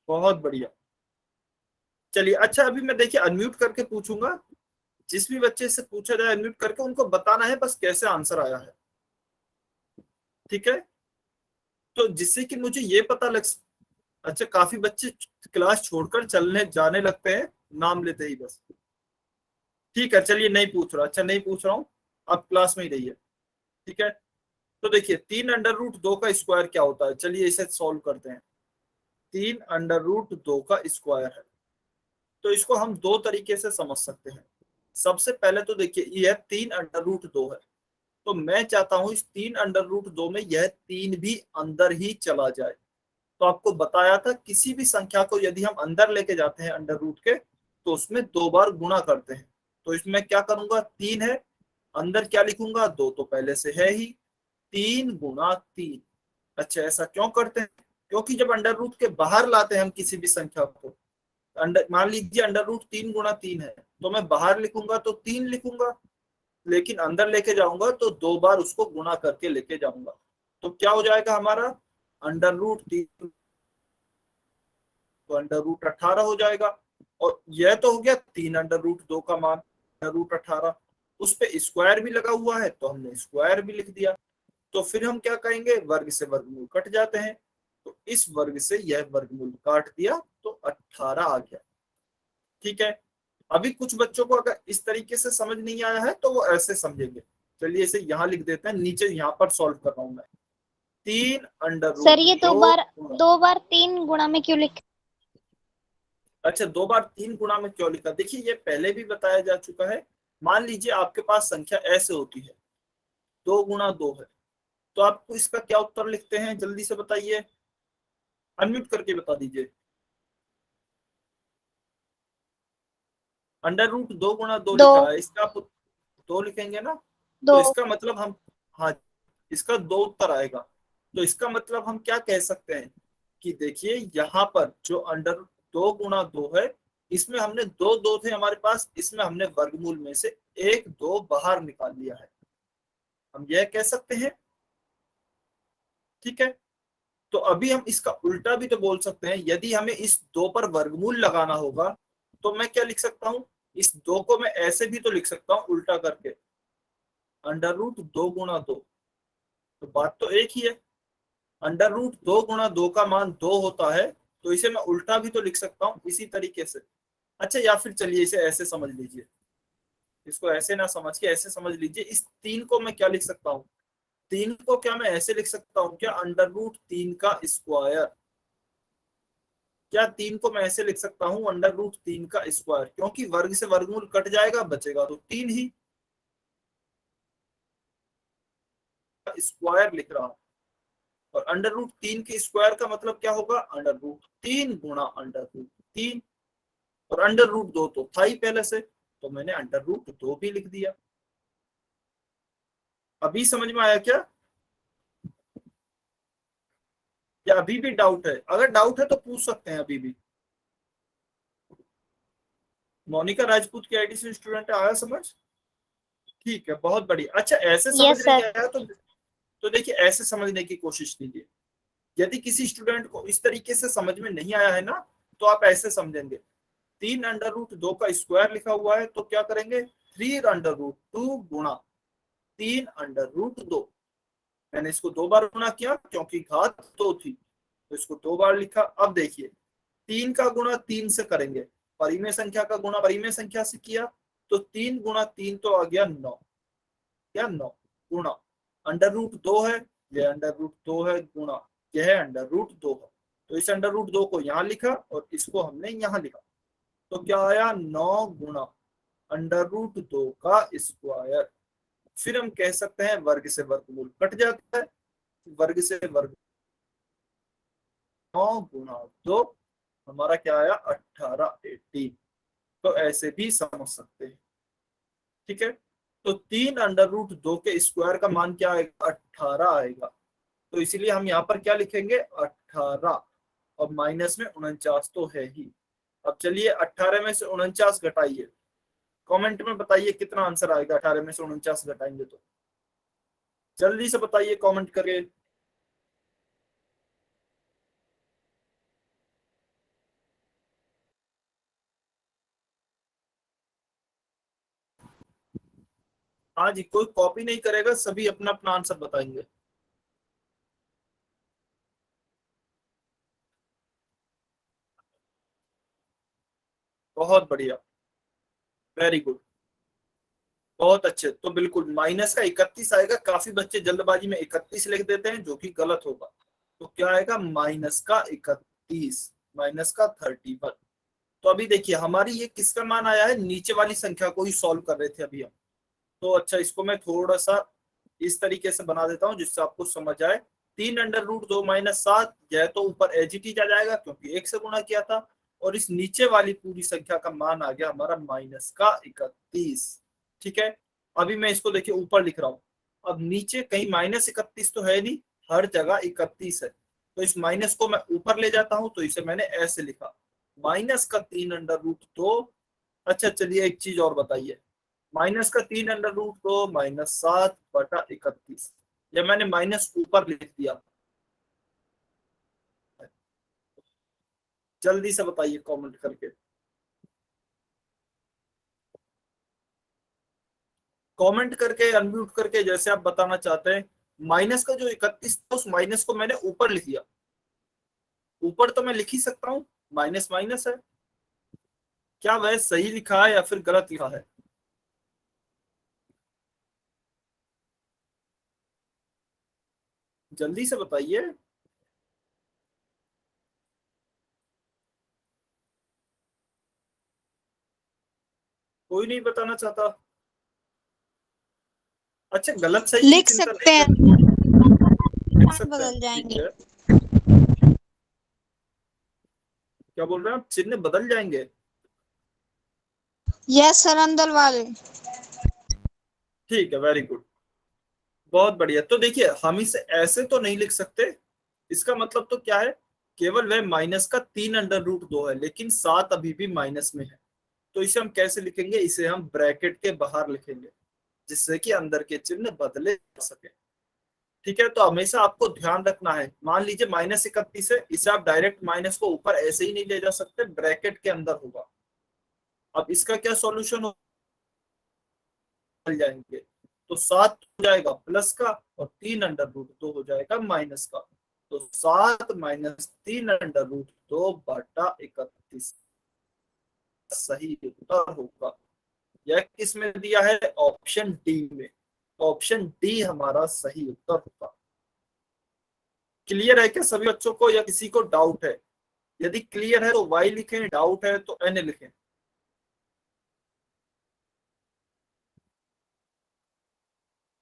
बहुत बढ़िया। चलिए अच्छा अभी मैं देखिए अनम्यूट करके पूछूंगा, जिस भी बच्चे से पूछा जाए अनम्यूट करके उनको बताना है बस कैसे आंसर आया है। ठीक है, तो जिससे कि मुझे ये पता लग। अच्छा काफी बच्चे क्लास छोड़कर चलने जाने लगते हैं नाम लेते ही बस। ठीक है चलिए नहीं पूछ रहा, अच्छा नहीं पूछ रहा हूँ, आप क्लास में ही रहिए। ठीक है, तो देखिए 3 अंडर रूट 2 का स्क्वायर क्या होता है, चलिए इसे सॉल्व करते हैं। 3 अंडर रूट 2 का स्क्वायर है, तो इसको हम दो तरीके से समझ सकते हैं। सबसे पहले तो देखिए यह 3 अंडर रूट 2 है, तो मैं चाहता हूं इस 3 अंडर रूट 2 में यह 3 भी अंदर ही चला जाए। तो आपको बताया था किसी भी संख्या को यदि हम अंदर लेके जाते हैं अंडर रूट के, तो उसमें 2 बार गुणा करते हैं। तो इसमें क्या करूंगा, 3 है, अंदर क्या लिखूंगा, 2 तो पहले से है ही, 3 गुणा 3। अच्छा ऐसा क्यों करते हैं? क्योंकि जब अंडर रूट के बाहर लाते हैं हम किसी भी संख्या को, अंडर मान लीजिए अंडर रूट 3 गुणा 3 है, तो मैं बाहर लिखूंगा तो 3 लिखूंगा, लेकिन अंदर लेके जाऊंगा तो 2 बार उसको गुणा करके लेके जाऊंगा। तो क्या हो जाएगा हमारा, अंडर रूट 3 तो अंडर रूट 18 हो जाएगा। और यह तो हो गया 3 अंडर रूट 2 का मान, अंडर रूट 18। उस पे स्क्वायर भी लगा हुआ है तो हमने स्क्वायर भी लिख दिया। तो फिर हम क्या करेंगे, वर्ग से वर्गमूल कट जाते हैं, तो इस वर्ग से यह वर्गमूल काट दिया तो 18 आ गया। ठीक है, अभी कुछ बच्चों को अगर इस तरीके से समझ नहीं आया है तो वो ऐसे समझेंगे। चलिए इसे यहाँ लिख देते हैं, नीचे यहाँ पर सॉल्व कर रहा हूं मैं। तीन अंडर सर रूट ये दो बार 3 गुणा में क्यों लिख। अच्छा 2 बार 3 गुणा में क्यों लिखा, देखिए ये पहले भी बताया जा चुका है। मान लीजिए आपके पास संख्या ऐसे होती है, 2 गुणा 2 है, तो आपको इसका क्या उत्तर लिखते हैं जल्दी से बताइए, अनम्यूट करके बता दीजिए। अंडर रूट 2 गुणा 2 दो लिखा है, इसका आप 2 लिखेंगे ना, दो तो इसका मतलब हम, हाँ इसका 2 उत्तर आएगा। तो इसका मतलब हम क्या कह सकते हैं कि देखिए यहाँ पर जो अंडर 2 गुणा 2 है, इसमें हमने दो दो थे हमारे पास, इसमें हमने वर्गमूल में से 1 2 बाहर निकाल लिया है, हम यह कह सकते हैं। ठीक है, तो अभी हम इसका उल्टा भी तो बोल सकते हैं, यदि हमें इस 2 पर वर्गमूल लगाना होगा तो मैं क्या लिख सकता हूँ, इस 2 को मैं ऐसे भी तो लिख सकता हूँ उल्टा करके, अंडर रूट 2 गुणा 2। तो बात तो एक ही है, अंडर रूट 2 गुणा 2 का मान 2 होता है, तो इसे मैं उल्टा भी तो लिख सकता हूँ इसी तरीके से। अच्छा या फिर चलिए इसे ऐसे समझ लीजिए, इसको ऐसे ना समझ के ऐसे समझ लीजिए, इस 3 को मैं क्या लिख सकता हूँ, 3 को क्या मैं ऐसे लिख सकता हूँ क्या, अंडर रूट 3 का स्क्वायर। क्या 3 को मैं ऐसे लिख सकता हूँ, अंडर रूट 3 का स्क्वायर, क्योंकि वर्ग से वर्गमूल कट जाएगा, बचेगा तो 3 ही। स्क्वायर लिख रहा हूँ, और अंडर रूट 3 के स्क्वायर का मतलब क्या होगा, अंडर रूट 3 गुणा अंडर रूट 3, और अंडर रूट 2 तो था ही पहले से, तो मैंने अंडर रूट 2 भी लिख दिया। अभी समझ में आया क्या? या अभी भी डाउट है? अगर डाउट है तो पूछ सकते हैं अभी भी। मोनिका राजपूत की आईडी से स्टूडेंट आया समझ? ठीक है, बहुत बढ़िया। अच्छा, ऐसे समझ यस नहीं सर। आया तो देखिए ऐसे समझने की कोशिश कीजिए। यदि किसी स्टूडेंट को इस तरीके से समझ में नहीं आया है ना, तो आप ऐसे समझेंगे, 3 अंडर रूट 2 का स्क्वायर लिखा हुआ है तो क्या करेंगे, 3 अंडर रूट 2 गुणा 3 अंडर रूट 2। मैंने इसको 2 बार गुणा किया क्योंकि घात 2 थी, तो इसको 2 बार लिखा। अब देखिए 3 का गुणा 3 से करेंगे, परिमेय संख्या का गुणा परिमेय संख्या से किया, तो 3 गुणा 3 तो आ गया 9, क्या 9 गुणा अंडर रूट 2 है, यह अंडर रूट 2 है, गुणा यह अंडर रूट 2 है। तो इस अंडर रूट 2 को यहाँ लिखा और इसको हमने यहाँ लिखा, तो क्या आया 9 गुणा अंडर रूट 2 का स्क्वायर। फिर हम कह सकते हैं वर्ग से वर्गमूल कट जाता है, वर्ग से वर्ग 9 गुणा 2 हमारा क्या आया 18 18। तो ऐसे भी समझ सकते हैं, ठीक है। तो 3 अंडर रूट 2 के स्क्वायर का मान क्या आएगा, 18 आएगा। तो इसीलिए हम यहाँ पर क्या लिखेंगे 18, और माइनस में 49 तो है ही। अब चलिए 18 में से 49 घटाइए, कमेंट में बताइए कितना आंसर आएगा 18 में से 49 घटाएंगे तो। जल्दी से बताइए कमेंट करके। हाँ जी, कोई कॉपी नहीं करेगा, सभी अपना अपना आंसर बताएंगे। बहुत बढ़िया, वेरी गुड, बहुत अच्छे। तो बिल्कुल माइनस का 31 आएगा। काफी बच्चे जल्दबाजी में 31 लिख देते हैं, जो कि गलत होगा। तो क्या आएगा माइनस का 31, माइनस का 31। तो अभी देखिए हमारी ये किसका मान आया है, नीचे वाली संख्या को ही सॉल्व कर रहे थे अभी हम। तो अच्छा, इसको मैं थोड़ा सा इस तरीके से बना देता हूँ जिससे आपको समझ आए। 3 अंडर रूट 2 माइनस 7, यह तो ऊपर एज इट इज आ जाएगा क्योंकि 1 से गुणा किया था, और इस नीचे वाली पूरी संख्या का मान आ गया हमारा माइनस का 31। ठीक है, अभी मैं इसको देखिए ऊपर लिख रहा हूँ। अब नीचे कहीं माइनस 31 तो है नहीं, हर जगह 31 है। तो इस माइनस को मैं ऊपर ले जाता हूँ, तो इसे मैंने ऐसे लिखा, माइनस का 3 अंडर रूट 2। अच्छा चलिए एक चीज और बताइए, माइनस का 3 अंडर रूट 2 माइनस 7/31, जब मैंने माइनस ऊपर लिख दिया। जल्दी से बताइए कमेंट करके, कमेंट करके अनम्यूट करके जैसे आप बताना चाहते हैं। माइनस का जो 31 था उस माइनस को मैंने ऊपर लिख दिया। ऊपर तो मैं लिख ही सकता हूँ, माइनस माइनस है। क्या वह सही लिखा है या फिर गलत लिखा है? जल्दी से बताइए। कोई नहीं बताना चाहता। अच्छा, गलत सही की लिख चिंता सकते नहीं हैं, कर, लिख सकते हैं, बदल ठीक जाएंगे। है। क्या बोल रहे हैं आप, चिन्ह बदल जाएंगे? यस सर, अंदर वाले। ठीक है, वेरी गुड, बहुत बढ़िया। तो देखिए हम इसे ऐसे तो नहीं लिख सकते, इसका मतलब तो क्या है, केवल वह माइनस का 3 अंडर रूट 2 है, लेकिन 7 अभी भी माइनस में है। तो इसे हम कैसे लिखेंगे, इसे हम ब्रैकेट के बाहर लिखेंगे, जिससे कि अंदर के चिन्ह बदले जा सके। ठीक है, तो हमेशा आपको ध्यान रखना है, मान लीजिए -31 है, इसे आप डायरेक्ट माइनस को ऊपर ऐसे ही नहीं ले जा सकते, ब्रैकेट के अंदर होगा। अब इसका क्या सॉल्यूशन हो जाएंगे, तो 7 हो जाएगा प्लस का, और 3 अंडर रूट 2 हो जाएगा माइनस का। तो 7 माइनस 3 अंडर रूट 2/31 सही उत्तर होगा। यह किस में दिया है, ऑप्शन डी में। ऑप्शन डी हमारा सही उत्तर होगा। क्लियर है क्या सभी बच्चों को, या किसी को डाउट है? यदि क्लियर है तो वाई लिखें, डाउट है तो एन लिखें।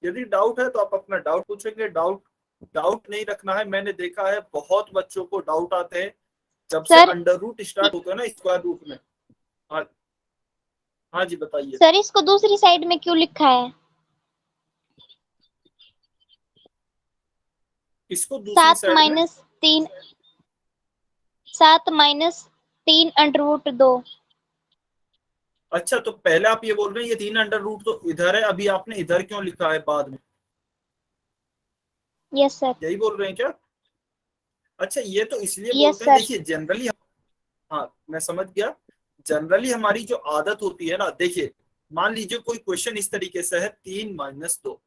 यदि डाउट है तो आप अपना डाउट पूछेंगे। डाउट नहीं रखना है। मैंने देखा है बहुत बच्चों को डाउट आते हैं जब से सर अंडर रूट स्टार्ट होता है ना स्क्वायर रूट में। हाँ, हाँ जी बताइए। सर इसको दूसरी साइड में क्यों लिखा है? इसको दूसरी सात साइड में, माइनस तीन 7 - 3 अंडर रूट 2। अच्छा तो पहले आप ये बोल रहे हैं ये 3 अंडर रूट तो इधर है, अभी आपने इधर क्यों लिखा है बाद में, यस सर। यही बोल रहे हैं क्या? अच्छा ये तो इसलिए यस बोलते हैं, सर। देखिए जनरली, हाँ मैं समझ गया। जनरली हमारी जो आदत होती है ना, देखिए मान लीजिए कोई क्वेश्चन इस तरीके से है 3 - 2,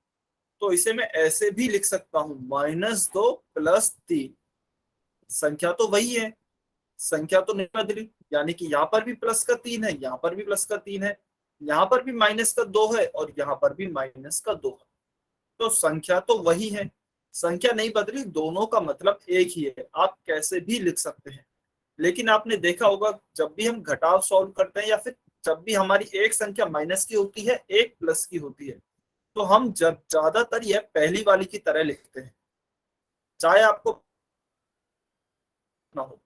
तो इसे मैं ऐसे भी लिख सकता हूँ -2 + 3। संख्या तो वही है, संख्या तो नहीं बदली, यानी कि यहाँ पर भी +3 है, यहाँ पर भी +3 है, यहाँ पर भी -2 है और यहाँ पर भी -2 है। तो संख्या तो वही है, संख्या नहीं बदली, दोनों का मतलब एक ही है, आप कैसे भी लिख सकते हैं। लेकिन आपने देखा होगा जब भी हम घटाव सॉल्व करते हैं या फिर जब भी हमारी एक संख्या माइनस की होती है एक प्लस की होती है, तो हम जब ज्यादातर यह पहली वाली की तरह लिखते हैं, चाहे आपको ना हो।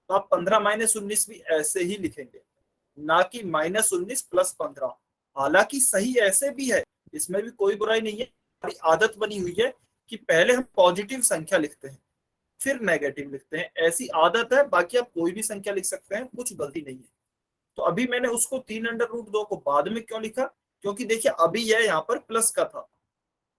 तो आप 15 - 19 भी ऐसे ही लिखेंगे, ना कि -19 + 15। हालांकि सही ऐसे भी है, इसमें भी कोई बुराई नहीं है। हमारी आदत बनी हुई है कि पहले हम पॉजिटिव संख्या लिखते हैं फिर नेगेटिव लिखते हैं, ऐसी आदत है। बाकी आप कोई भी संख्या लिख सकते हैं, कुछ गलती नहीं है। तो अभी मैंने उसको 3 अंडर रूट 2 को बाद में क्यों लिखा, क्योंकि देखिए अभी यह यहाँ पर प्लस का था,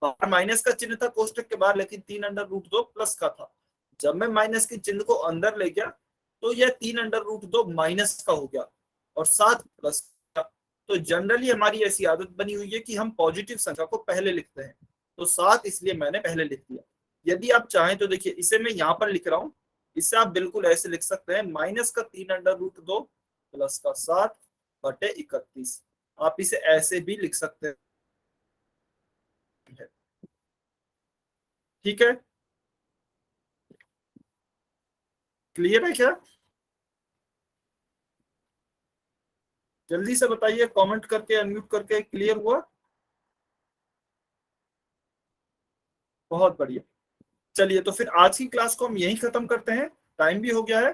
बाहर माइनस का चिन्ह था कोष्टक के बाहर, लेकिन 3 अंडर रूट 2 प्लस का था। जब मैं माइनस के चिन्ह को अंदर ले गया तो यह 3 अंडर रूट 2 माइनस का हो गया और 7 प्लस का। तो जनरली हमारी ऐसी आदत बनी हुई है कि हम पॉजिटिव संख्या को पहले लिखते हैं, तो 7 इसलिए मैंने पहले लिख दिया। यदि आप चाहें तो देखिए इसे मैं यहाँ पर लिख रहा हूँ, इससे आप बिल्कुल ऐसे लिख सकते हैं -3 अंडर रूट 2 +7/31। आप इसे ऐसे भी लिख सकते हैं, ठीक है? क्लियर है क्या? जल्दी से बताइए कमेंट करके, अनम्यूट करके, क्लियर हुआ? बहुत बढ़िया। चलिए तो फिर आज की क्लास को हम यहीं खत्म करते हैं, टाइम भी हो गया है।